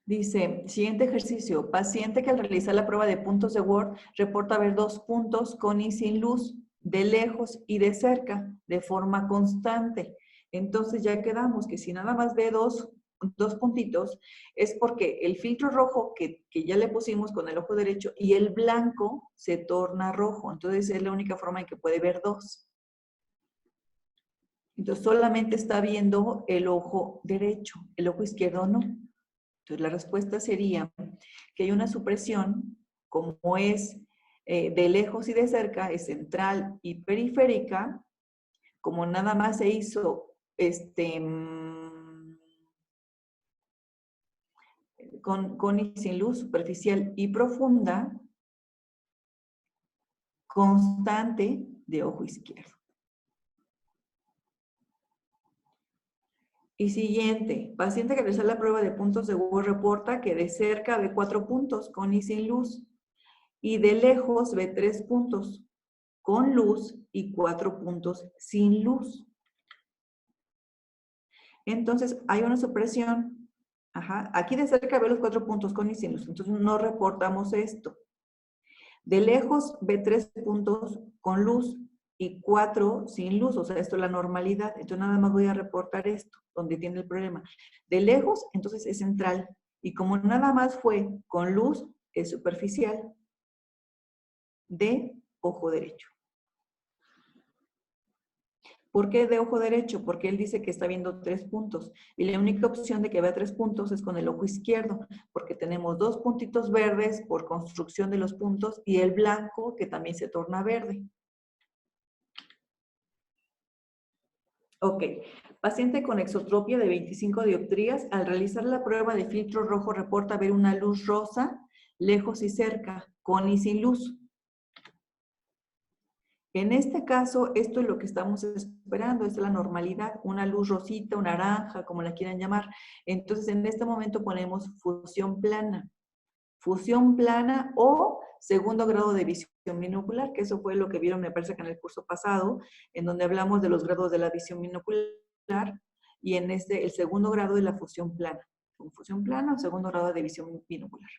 Dice, siguiente ejercicio. Paciente que al realizar la prueba de puntos de Word reporta ver 2 puntos con y sin luz, de lejos y de cerca, de forma constante. Entonces ya quedamos que si nada más ve dos puntitos, es porque el filtro rojo que ya le pusimos con el ojo derecho y el blanco se torna rojo. Entonces es la única forma en que puede ver 2. Entonces solamente está viendo el ojo derecho, el ojo izquierdo no. Entonces la respuesta sería que hay una supresión, como es de lejos y de cerca, es central y periférica, como nada más se hizo con y sin luz, superficial y profunda, constante de ojo izquierdo. Y siguiente, paciente que realiza la prueba de puntos de Word reporta que de cerca ve 4 puntos con y sin luz y de lejos ve 3 puntos con luz y 4 puntos sin luz. Entonces, hay una supresión. Ajá. Aquí de cerca ve los 4 puntos con y sin luz. Entonces, no reportamos esto. De lejos ve 3 puntos con luz y 4 sin luz. O sea, esto es la normalidad. Entonces, nada más voy a reportar esto, donde tiene el problema. De lejos, entonces, es central. Y como nada más fue con luz, es superficial de ojo derecho. ¿Por qué de ojo derecho? Porque él dice que está viendo 3 puntos. Y la única opción de que vea 3 puntos es con el ojo izquierdo, porque tenemos 2 puntitos verdes por construcción de los puntos y el blanco que también se torna verde. Ok. Paciente con exotropia de 25 dioptrías, al realizar la prueba de filtro rojo reporta ver una luz rosa, lejos y cerca, con y sin luz. En este caso, esto es lo que estamos esperando, es la normalidad, una luz rosita, una naranja, como la quieran llamar. Entonces, en este momento ponemos fusión plana. Fusión plana o segundo grado de visión binocular, que eso fue lo que vieron, me parece que en el curso pasado, en donde hablamos de los grados de la visión binocular, y en el segundo grado de la fusión plana. Fusión plana o segundo grado de visión binocular.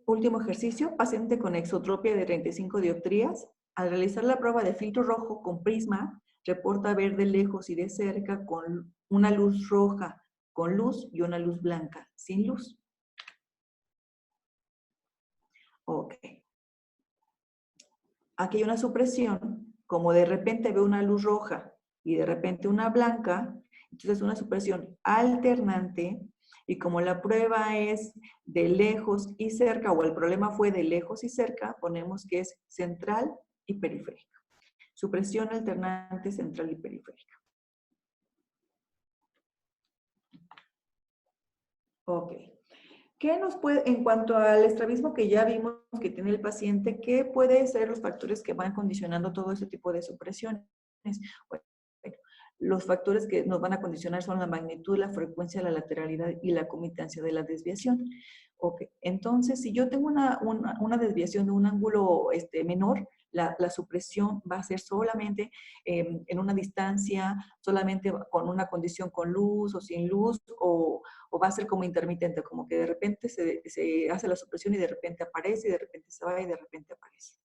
Último ejercicio, paciente con exotropia de 35 dioptrías. Al realizar la prueba de filtro rojo con prisma, reporta ver de lejos y de cerca con una luz roja con luz y una luz blanca sin luz. Ok. Aquí hay una supresión, como de repente veo una luz roja y de repente una blanca, entonces es una supresión alternante. Y como la prueba es de lejos y cerca, o el problema fue de lejos y cerca, ponemos que es central y periférica. Supresión alternante central y periférica. Ok. ¿Qué nos puede, en cuanto al estrabismo que ya vimos que tiene el paciente, qué pueden ser los factores que van condicionando todo ese tipo de supresiones? Bueno, los factores que nos van a condicionar son la magnitud, la frecuencia, la lateralidad y la comitancia de la desviación. Ok, entonces si yo tengo una desviación de un ángulo menor, la supresión va a ser solamente en una distancia, solamente con una condición con luz o sin luz, o va a ser como intermitente, como que de repente se hace la supresión y de repente aparece, y de repente se va y de repente aparece.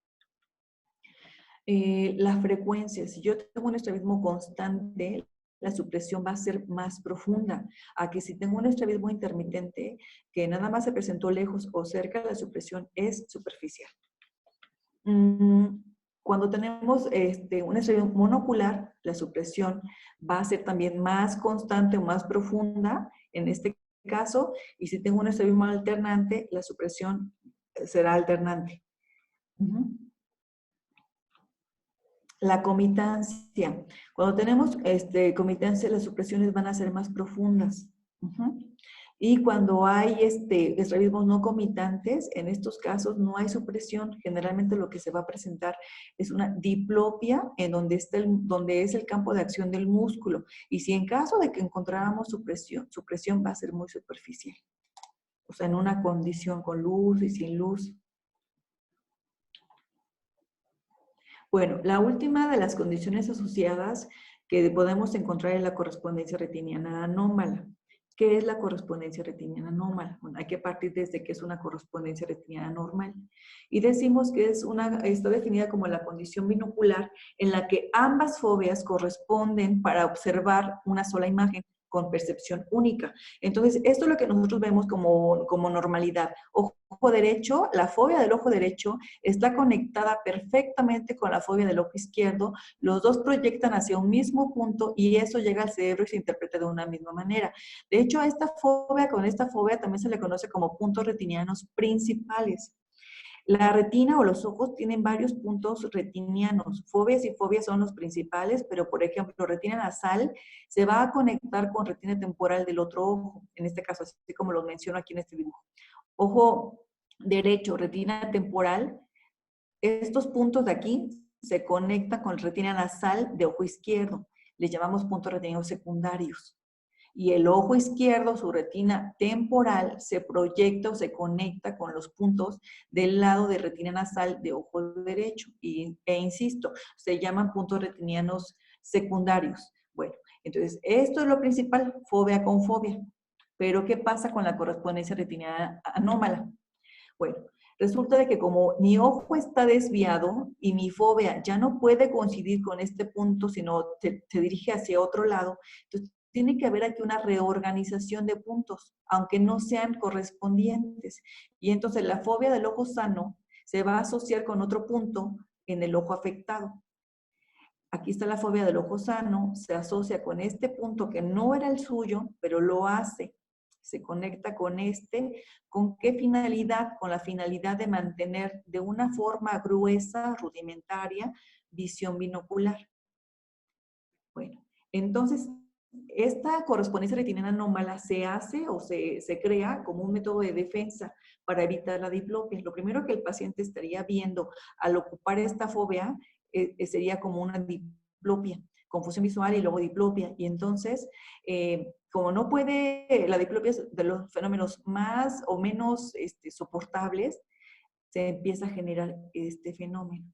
La frecuencia, si yo tengo un estrabismo constante, la supresión va a ser más profunda. A que si tengo un estrabismo intermitente, que nada más se presentó lejos o cerca, la supresión es superficial. Cuando tenemos un estrabismo monocular, la supresión va a ser también más constante o más profunda en este caso, y si tengo un estrabismo alternante, la supresión será alternante. La comitancia. Cuando tenemos comitancia, las supresiones van a ser más profundas. Y cuando hay estrabismos no comitantes, en estos casos no hay supresión. Generalmente lo que se va a presentar es una diplopia en donde es el campo de acción del músculo. Y si en caso de que encontráramos supresión va a ser muy superficial. O sea, en una condición con luz y sin luz. Bueno, la última de las condiciones asociadas que podemos encontrar en la correspondencia retiniana anómala. ¿Qué es la correspondencia retiniana normal? Bueno, hay que partir desde que es una correspondencia retiniana normal. Y decimos que está definida como la condición binocular en la que ambas foveas corresponden para observar una sola imagen con percepción única. Entonces, esto es lo que nosotros vemos como normalidad. Ojo derecho, la fobia del ojo derecho está conectada perfectamente con la fobia del ojo izquierdo. Los dos proyectan hacia un mismo punto y eso llega al cerebro y se interpreta de una misma manera. De hecho, con esta fobia también se le conoce como puntos retinianos principales. La retina o los ojos tienen varios puntos retinianos. Fobias y fobias son los principales, pero por ejemplo, retina nasal se va a conectar con retina temporal del otro ojo, en este caso, así como lo menciono aquí en este dibujo. Ojo derecho, retina temporal, estos puntos de aquí se conectan con retina nasal de ojo izquierdo. Les llamamos puntos retinianos secundarios. Y el ojo izquierdo, su retina temporal, se proyecta o se conecta con los puntos del lado de retina nasal de ojo derecho. E insisto, se llaman puntos retinianos secundarios. Bueno, entonces esto es lo principal, fobia con fobia. Pero ¿qué pasa con la correspondencia retiniana anómala? Bueno, resulta de que como mi ojo está desviado y mi fobia ya no puede coincidir con este punto, sino se dirige hacia otro lado, entonces tiene que haber aquí una reorganización de puntos, aunque no sean correspondientes. Y entonces la fobia del ojo sano se va a asociar con otro punto en el ojo afectado. Aquí está la fobia del ojo sano, se asocia con este punto que no era el suyo, pero lo hace. Se conecta con este. ¿Con qué finalidad? Con la finalidad de mantener de una forma gruesa, rudimentaria, visión binocular. Bueno, entonces, esta correspondencia retiniana anómala se hace o se crea como un método de defensa para evitar la diplopia. Lo primero que el paciente estaría viendo al ocupar esta fobia sería como una diplopia, confusión visual y luego diplopia. Y entonces, como no puede, la diplopia es de los fenómenos más o menos soportables, se empieza a generar este fenómeno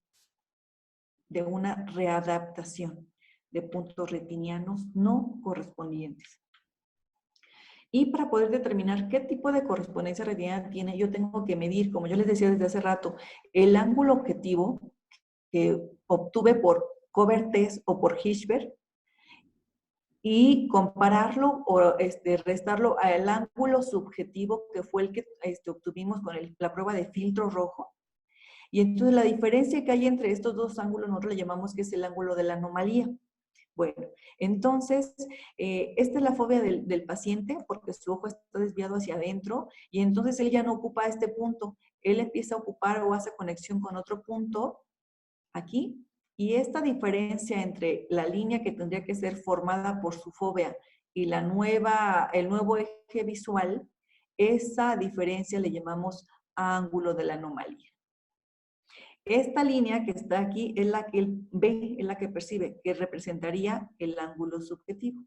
de una readaptación de puntos retinianos no correspondientes. Y para poder determinar qué tipo de correspondencia retiniana tiene, yo tengo que medir, como yo les decía desde hace rato, el ángulo objetivo que obtuve por Cover Test o por Hirschberg y compararlo o restarlo al ángulo subjetivo que fue el que obtuvimos con la prueba de filtro rojo. Y entonces la diferencia que hay entre estos dos ángulos nosotros le llamamos que es el ángulo de la anomalía. Bueno, entonces, esta es la fobia del paciente porque su ojo está desviado hacia adentro y entonces él ya no ocupa este punto. Él empieza a ocupar o hace conexión con otro punto aquí. Y esta diferencia entre la línea que tendría que ser formada por su fobia y el nuevo eje visual, esa diferencia le llamamos ángulo de la anomalía. Esta línea que está aquí es la que él ve, es la que percibe, que representaría el ángulo subjetivo.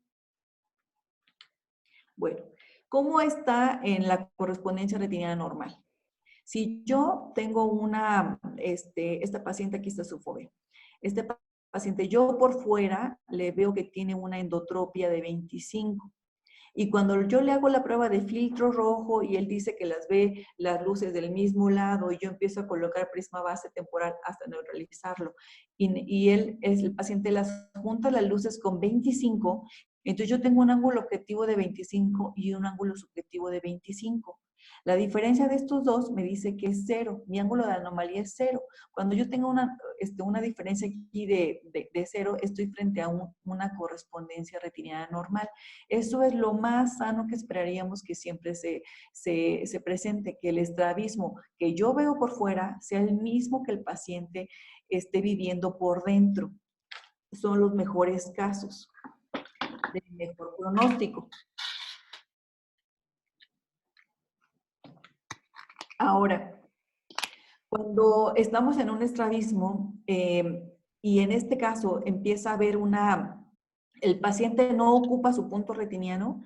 Bueno, ¿cómo está en la correspondencia retiniana normal? Si yo tengo esta paciente, aquí está su fobia. Este paciente, yo por fuera le veo que tiene una endotropia de 25. Y cuando yo le hago la prueba de filtro rojo y él dice que las ve las luces del mismo lado y yo empiezo a colocar prisma base temporal hasta neutralizarlo y el paciente las junta las luces con 25, entonces yo tengo un ángulo objetivo de 25 y un ángulo subjetivo de 25. La diferencia de estos dos me dice que es 0. Mi ángulo de anomalía es 0. Cuando yo tengo una diferencia aquí de 0, estoy frente a una correspondencia retiniana normal. Eso es lo más sano que esperaríamos que siempre se presente, que el estrabismo que yo veo por fuera sea el mismo que el paciente esté viviendo por dentro. Son los mejores casos de mejor pronóstico. Ahora, cuando estamos en un estrabismo y en este caso empieza a haber el paciente no ocupa su punto retiniano,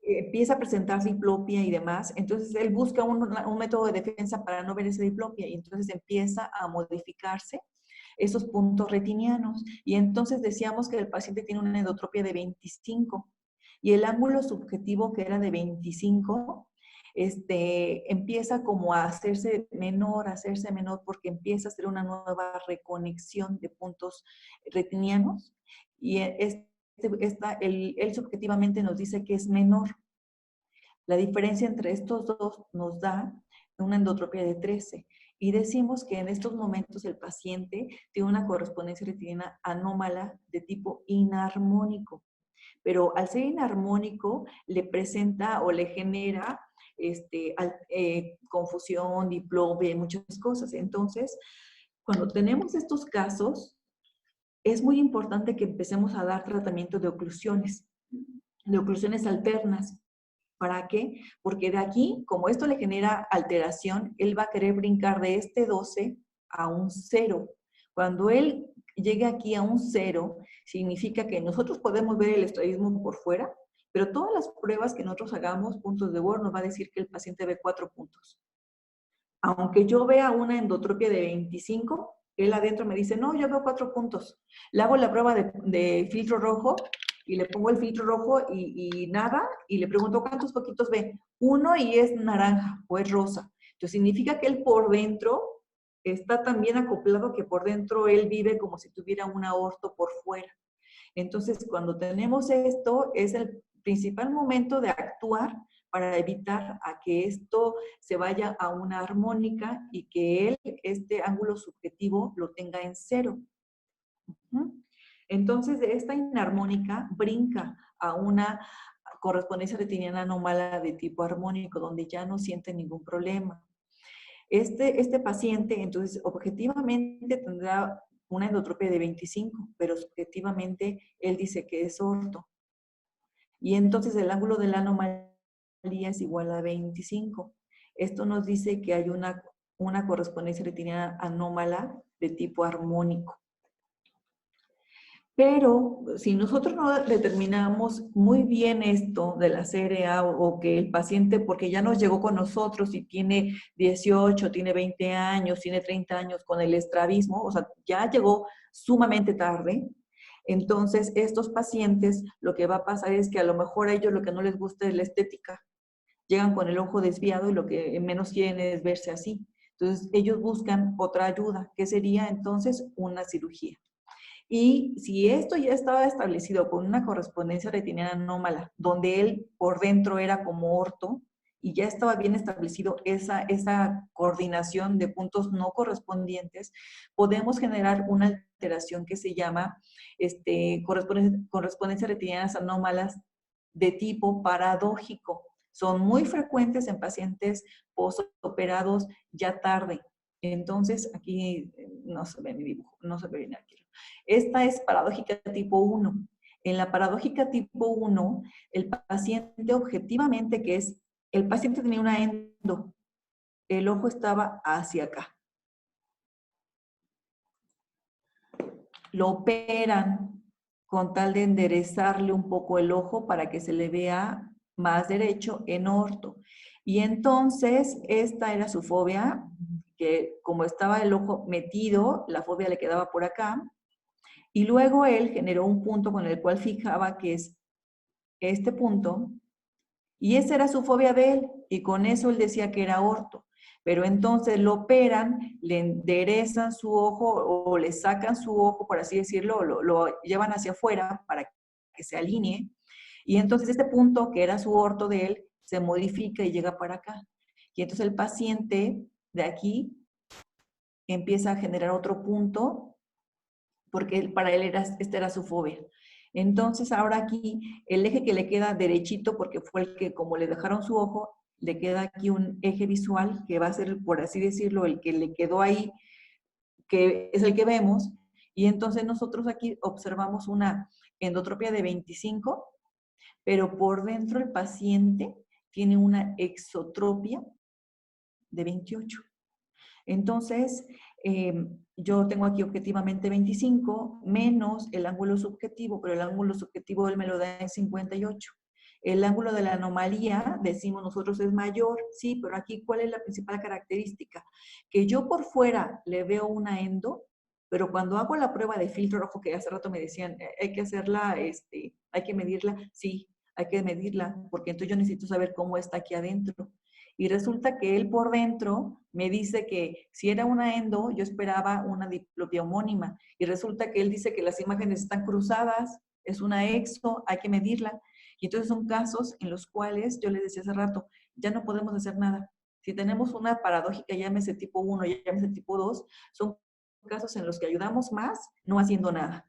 empieza a presentar diplopia y demás, entonces él busca un método de defensa para no ver esa diplopia y entonces empieza a modificarse esos puntos retinianos. Y entonces decíamos que el paciente tiene una endotropia de 25. y el ángulo subjetivo, que era de 25, empieza como a hacerse menor, porque empieza a hacer una nueva reconexión de puntos retinianos, y él subjetivamente nos dice que es menor. La diferencia entre estos dos nos da una endotropia de 13. Y decimos que en estos momentos el paciente tiene una correspondencia retiniana anómala de tipo inarmónico. Pero al ser inarmónico, le presenta o le genera confusión, diplopia y muchas cosas. Entonces, cuando tenemos estos casos, es muy importante que empecemos a dar tratamiento de oclusiones alternas. ¿Para qué? Porque de aquí, como esto le genera alteración, él va a querer brincar de este 12 a un 0. Cuando él llegue aquí a un 0, significa que nosotros podemos ver el estrabismo por fuera, pero todas las pruebas que nosotros hagamos, puntos de Bohr, nos va a decir que el paciente ve 4 puntos. Aunque yo vea una endotropia de 25, él adentro me dice, no, yo veo 4 puntos. Le hago la prueba de filtro rojo y le pongo el filtro rojo y nada, y le pregunto, ¿cuántos poquitos ve? 1 y es naranja o es rosa. Entonces significa que él por dentro está tan bien acoplado que por dentro él vive como si tuviera un aorto por fuera. Entonces, cuando tenemos esto, es el principal momento de actuar para evitar a que esto se vaya a una armónica y que él, este ángulo subjetivo, lo tenga en 0. Entonces, de esta inarmónica brinca a una correspondencia retiniana anómala de tipo armónico, donde ya no siente ningún problema. Este paciente, entonces, objetivamente tendrá una endotropia de 25, pero subjetivamente él dice que es orto. Y entonces el ángulo de la anomalía es igual a 25. Esto nos dice que hay una correspondencia retiniana anómala de tipo armónico. Pero si nosotros no determinamos muy bien esto de la CRA o que el paciente, porque ya nos llegó con nosotros y tiene 18, tiene 20 años, tiene 30 años con el estrabismo, o sea, ya llegó sumamente tarde, entonces estos pacientes lo que va a pasar es que a lo mejor a ellos lo que no les gusta es la estética. Llegan con el ojo desviado y lo que menos quieren es verse así. Entonces ellos buscan otra ayuda, que sería entonces una cirugía. Y si esto ya estaba establecido con una correspondencia retiniana anómala, donde él por dentro era como orto, y ya estaba bien establecido esa coordinación de puntos no correspondientes, podemos generar una alteración que se llama correspondencia retinianas anómalas de tipo paradójico. Son muy frecuentes en pacientes postoperados ya tarde. Entonces, aquí no se ve mi dibujo, no se ve bien aquí. Esta es paradójica tipo 1. En la paradójica tipo 1, el paciente objetivamente, el paciente tenía una endo, el ojo estaba hacia acá. Lo operan con tal de enderezarle un poco el ojo para que se le vea más derecho en orto. Y entonces, esta era su fobia, que como estaba el ojo metido, la fobia le quedaba por acá. Y luego él generó un punto con el cual fijaba que es este punto, y esa era su fobia de él, y con eso él decía que era orto. Pero entonces lo operan, le enderezan su ojo o le sacan su ojo, por así decirlo, lo llevan hacia afuera para que se alinee, y entonces este punto que era su orto de él se modifica y llega para acá. Y entonces el paciente de aquí empieza a generar otro punto porque para él esta era su fobia. Entonces ahora aquí el eje que le queda derechito, porque fue el que como le dejaron su ojo, le queda aquí un eje visual que va a ser, por así decirlo, el que le quedó ahí, que es el que vemos, y entonces nosotros aquí observamos una endotropia de 25, pero por dentro el paciente tiene una exotropia de 28. Entonces, yo tengo aquí objetivamente 25 menos el ángulo subjetivo, pero el ángulo subjetivo él me lo da en 58. El ángulo de la anomalía, decimos nosotros, es mayor, sí, pero aquí, ¿cuál es la principal característica? Que yo por fuera le veo una endo, pero cuando hago la prueba de filtro rojo, que hace rato me decían, hay que hacerla, hay que medirla, sí, hay que medirla, porque entonces yo necesito saber cómo está aquí adentro. Y resulta que él por dentro me dice que si era una endo, yo esperaba una diplopia homónima. Y resulta que él dice que las imágenes están cruzadas, es una exo, hay que medirla. Y entonces son casos en los cuales, yo les decía hace rato, ya no podemos hacer nada. Si tenemos una paradójica, llámese tipo 1, llámese tipo 2, son casos en los que ayudamos más no haciendo nada.